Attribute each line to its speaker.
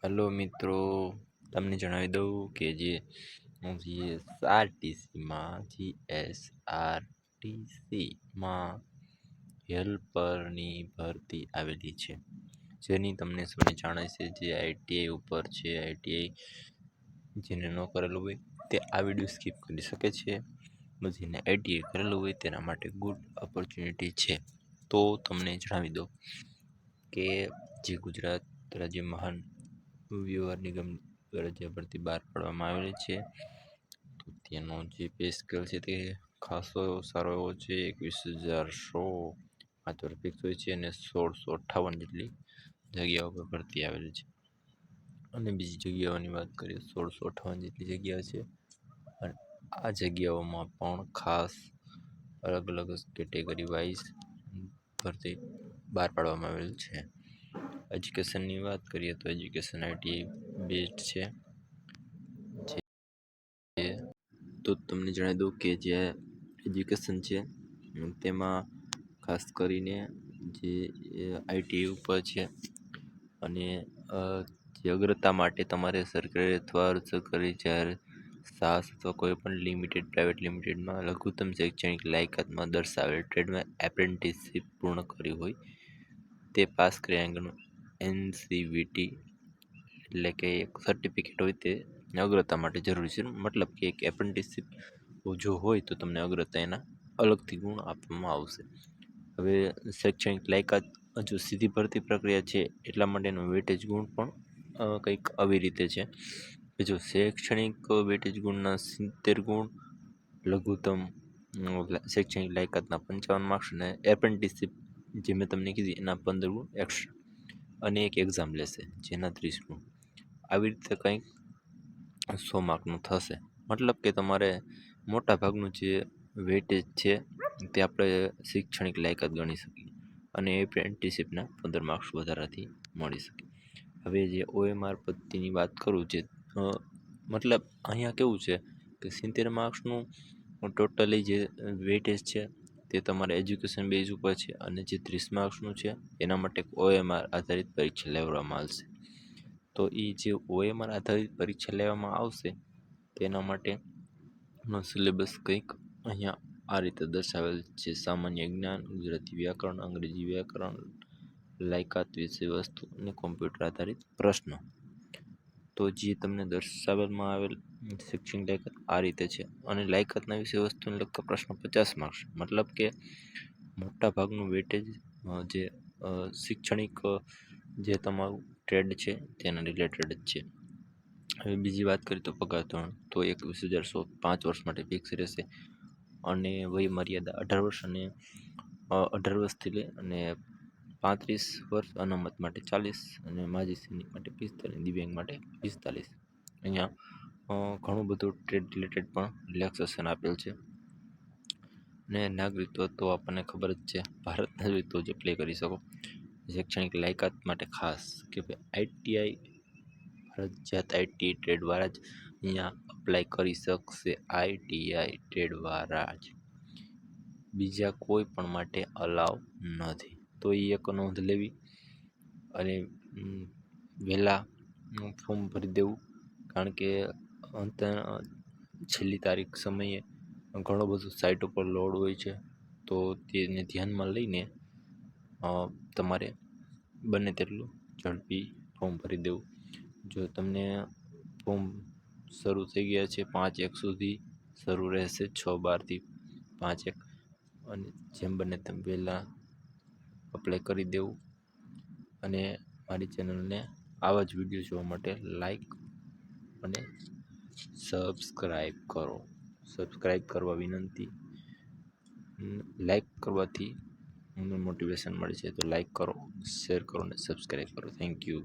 Speaker 1: Hello મિત્રો, તમને જણાવી દઉં કે જે જીએસઆરટીસીમાં જીએસઆરટીસીમાં હેલ્પરની ભરતી આવેલી છે, જેની તમને સૌને જાણે છે. જે આઈટીઆઈ ઉપર છે. આઈટીઆઈ જેને ન કરેલું હોય તે આ વિડીયો સ્કીપ કરી શકે છે. જેને આઈટીઆઈ કરેલું હોય તેના માટે ગુડ ઓપોર્ચ્યુનિટી છે. તો તમને જણાવી દો કે જે ગુજરાત રાજ્ય મહાન વ્યવહાર નિગમ દ્વારા જે ભરતી બહાર પાડવામાં આવેલી છે, તો તેનો જે પે સ્કેલ છે તે ખાસો એવો સારો એવો છે. 21,100 માત્ર ફિક્સ હોય છે અને 1,658 જેટલી જગ્યાઓ પર ભરતી આવેલી છે. અને બીજી જગ્યાઓની વાત કરીએ, 1,658 જેટલી જગ્યા છે. અને આ જગ્યાઓમાં પણ ખાસ અલગ અલગ કેટેગરી વાઇઝ ભરતી બહાર પાડવામાં આવેલ છે. એજ્યુકેશનની વાત કરીએ તો એજ્યુકેશન આઈટીઆઈ બેસ્ટ છે. તો તમને જણાવી દઉં કે જે એજ્યુકેશન છે તેમાં ખાસ કરીને જે આઈટીઆઈ ઉપર છે. અને જે અગ્રતા માટે તમારે સરકારી અથવા સરકારી જાહેર સાહસ અથવા કોઈ પણ લિમિટેડ પ્રાઇવેટ લિમિટેડમાં લઘુત્તમ શૈક્ષણિક લાયકાતમાં દર્શાવેલ ટ્રેડમાં એપ્રેન્ટિસશીપ પૂર્ણ કરી હોય તે પાસ કર્યા અંગેનું એનસીવીટી એટલે કે એક સર્ટિફિકેટ હોય તે અગ્રતા માટે જરૂરી છે. મતલબ કે એક એપ્રેન્ટિસશીપ જો હોય તો તમને અગ્રતા એના અલગથી ગુણ આપવામાં આવશે. હવે શૈક્ષણિક લાયકાત હજુ સીધી ભરતી પ્રક્રિયા છે, એટલા માટેનો વેટેજ ગુણ પણ કંઈક આવી રીતે છે કે જો શૈક્ષણિક વેટેજ ગુણના 70 ગુણ, લઘુત્તમ શૈક્ષણિક લાયકાતના 55 માર્ક્સ અને એપ્રેન્ટિસશીપ જે મેં તમને કીધી એના 15 ગુણ એક્સ્ટ્રા અને એક એક્ઝામ લેશે જેના 30 ગુણ. આવી રીતે કંઈક 100 માર્કનું થશે. મતલબ કે તમારે મોટા ભાગનું જે વેટેજ છે તે આપણે શૈક્ષણિક લાયકાત ગણી શકીએ અને એપ્રેન્ટિસશીપના 15 માર્ક્સ વધારાથી મળી શકે. હવે જે ઓએમઆર પદ્ધતિની વાત કરું, જે મતલબ અહીંયા કેવું છે કે 70 માર્ક્સનું ટોટલી જે વેટેજ છે તે તમારે એજ્યુકેશન બેઝ ઉપર છે અને જે 30 માર્ક્સનું છે એના માટે ઓએમઆર આધારિત પરીક્ષા લેવામાં આવશે. તો એ જે ઓએમઆર આધારિત પરીક્ષા લેવામાં આવશે તેના માટેનો સિલેબસ કંઈક અહીંયા આ રીતે દર્શાવેલ છે. સામાન્ય જ્ઞાન, ગુજરાતી વ્યાકરણ, અંગ્રેજી વ્યાકરણ, લાયકાત વિષય વસ્તુ અને કોમ્પ્યુટર આધારિત પ્રશ્નો. તો જે તમને દર્શાવવામાં આવેલ શૈક્ષણિક લાયકાત આ રીતે છે અને લાયકાતના વિષય વસ્તુને લગતા પ્રશ્નો 50 માર્ક્સ. મતલબ કે મોટા ભાગનું વેટેજ જે શૈક્ષણિક જે તમારું ટ્રેડ છે તેના રિલેટેડ જ છે. હવે બીજી વાત કરીએ તો પગાર ધોરણ, તો 21,100 5 વર્ષ માટે ફિક્સ રહેશે અને વય મર્યાદા 18 વર્ષ અને 18 વર્ષથી લઈ અને 35 વર્ષ, અનામત માટે 40 અને માજી સૈનિક માટે 45, દિવ્યાંગ માટે 45. અહીંયા ઘણું બધું ટ્રેડ રિલેટેડ પણ રિલેક્સેશન આપેલ છે. અને નાગરિકત્વ તો આપણને ખબર જ છે, ભારતના નાગરિકત્વ જ એપ્લાય કરી શકો. શૈક્ષણિક લાયકાત માટે ખાસ કે ભાઈ આઈટીઆઈ ફરજિયાત આઈટીઆઈ ટ્રેડવાળા જ અહીંયા અપ્લાય કરી શકશે. આઈટીઆઈ ટ્રેડવાળા જ, બીજા કોઈ પણ માટે અલાવ નથી. તો એ એક નોંધ લેવી અને વહેલા ફોર્મ ભરી દેવું, કારણ કે છેલ્લી તારીખ સમયે ઘણો બધો સાઇટ ઉપર લોડ હોય છે. તો તેને ધ્યાનમાં લઈને તમારે બને તેટલું ઝડપી ફોર્મ ભરી દેવું. જો તમને ફોર્મ શરૂ થઈ ગયા છે, 5/1 સુધી શરૂ રહેશે, 6/12 થી 5/1, અને જેમ બને તેમ વહેલા અપ્લાય કરી દેવું. અને મારી ચેનલને આવા જ વિડીયો જોવા માટે લાઈક અને સબસ્ક્રાઈબ કરવા વિનંતી. લાઈક કરવાથી અમને મોટિવેશન મળે છે, તો લાઈક કરો, શેર કરો અને સબસ્ક્રાઈબ કરો. Thank you.